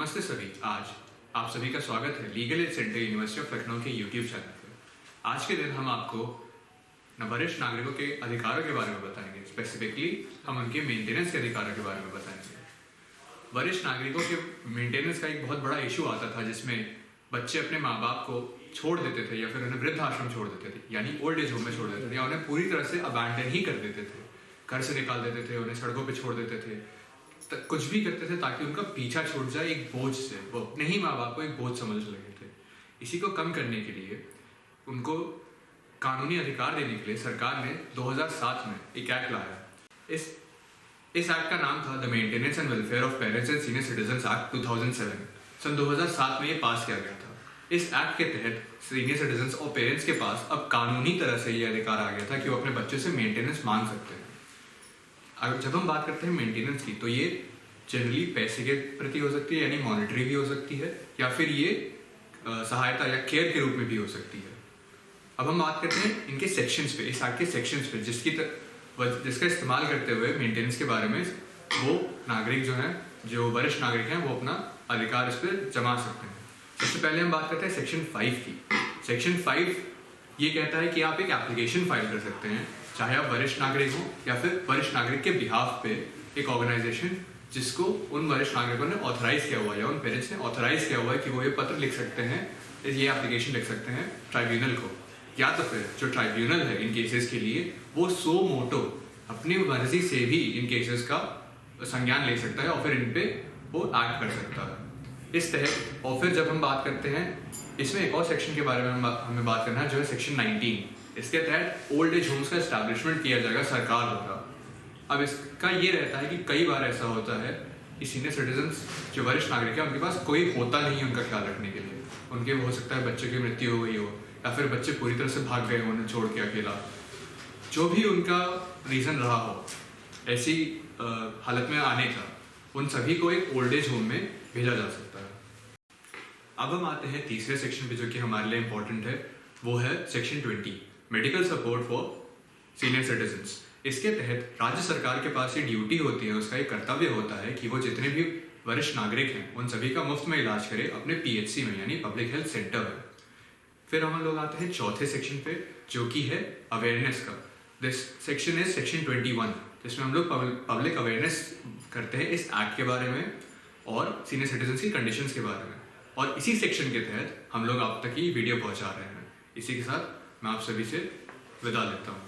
नमस्ते सभी। आज आप सभी का स्वागत है legal aid centre university of Lucknow के यूट्यूब चैनल पर। आज के दिन हम आपको वरिष्ठ नागरिकों के अधिकारों के बारे में बताएंगे। स्पेसिफिकली हम उनके मेंटेनेंस के अधिकारों के बारे में बताएंगे। वरिष्ठ नागरिकों के मेंटेनेंस का एक बहुत बड़ा इशू आता था, जिसमें बच्चे अपने माँ बाप को छोड़ देते थे या फिर उन्हें वृद्ध आश्रम छोड़ देते थे, यानी ओल्ड एज होम में छोड़ देते थे, या उन्हें पूरी तरह से अबैंडन ही कर देते थे, घर से निकाल देते थे, उन्हें सड़कों पर छोड़ देते थे, कुछ भी करते थे ताकि उनका पीछा छूट जाए एक बोझ से। वो अपने ही माँ बाप को एक बोझ समझ लगे थे। इसी को कम करने के लिए उनको कानूनी अधिकार देने के लिए सरकार ने 2007 में एक एक्ट लाया। इस एक्ट का नाम था the maintenance and welfare of parents and senior citizens act 2007। सन 2007 में ये पास किया गया था। इस एक्ट के तहत सीनियर सिटीजन्स और पेरेंट्स के पास अब कानूनी तरह से ये अधिकार आ गया था कि वो अपने बच्चों से मेंटेनेंस मांग सकते हैं। अगर जब हम बात करते हैं मेंटेनेंस की, तो ये जनरली पैसे के प्रति हो सकती है, यानी मॉनेटरी भी हो सकती है, या फिर ये सहायता या केयर के रूप में भी हो सकती है। अब हम बात करते हैं इनके सेक्शंस पे, इस एक्ट के सेक्शंस पे, जिसका इस्तेमाल करते हुए मेंटेनेंस के बारे में वो नागरिक जो वरिष्ठ नागरिक हैं, वो अपना अधिकार इस पर जमा सकते हैं। सबसे पहले हम बात करते हैं सेक्शन 5 की। सेक्शन 5 ये कहता है कि आप एक एप्लीकेशन फाइल कर सकते हैं, चाहे आप वरिष्ठ नागरिक हो या फिर वरिष्ठ नागरिक के बिहाफ पे एक ऑर्गेनाइजेशन जिसको उन वरिष्ठ नागरिकों ने ऑथराइज किया हुआ है या उन पेरेंट्स ने ऑथराइज किया हुआ है कि वो ये पत्र लिख सकते हैं, ये एप्लीकेशन लिख सकते हैं ट्राइब्यूनल को, या तो फिर जो ट्राइब्यूनल है इन केसेस के लिए वो सो मोटो अपनी मर्जी से भी इन केसेस का संज्ञान ले सकता है और फिर इन पे वो एक्ट कर सकता है। इस तहत और फिर जब हम बात करते हैं, इसमें एक और सेक्शन के बारे में हमें बात करना है, जो है सेक्शन 19। इसके तहत ओल्ड एज होम्स का एस्टैब्लिशमेंट किया जाएगा सरकार द्वारा। अब इसका ये रहता है कि कई बार ऐसा होता है कि सीनियर सिटीजन्स जो वरिष्ठ नागरिक है, उनके पास कोई होता नहीं है उनका ख्याल रखने के लिए। उनके हो सकता है बच्चे की मृत्यु हो गई हो, या फिर बच्चे पूरी तरह से भाग गए हो उन्हें छोड़ के अकेला, जो भी उनका रीज़न रहा हो ऐसी हालत में आने का, उन सभी को एक ओल्ड एज होम में भेजा जा सकता है। अब हम आते हैं तीसरे सेक्शन पे, जो कि हमारे लिए इम्पोर्टेंट है। वो है section 20, medical support for senior citizens. इसके तहत राज्य सरकार के पास ये ड्यूटी होती है, उसका एक कर्तव्य होता है कि वो जितने भी वरिष्ठ नागरिक हैं उन सभी का मुफ्त में इलाज करे अपने पीएचसी में, यानी पब्लिक हेल्थ सेंटर में। फिर हम लोग आते हैं चौथे सेक्शन पे, जो कि है अवेयरनेस का। दिस सेक्शन इज सेक्शन 21, जिसमें हम लोग पब्लिक अवेयरनेस करते हैं इस एक्ट के बारे में और सीनियर सिटीजन्स की कंडीशंस के बारे में। और इसी सेक्शन के तहत हम लोग आप तक ये वीडियो पहुंचा रहे हैं। इसी के साथ मैं आप सभी से विदा लेता हूँ।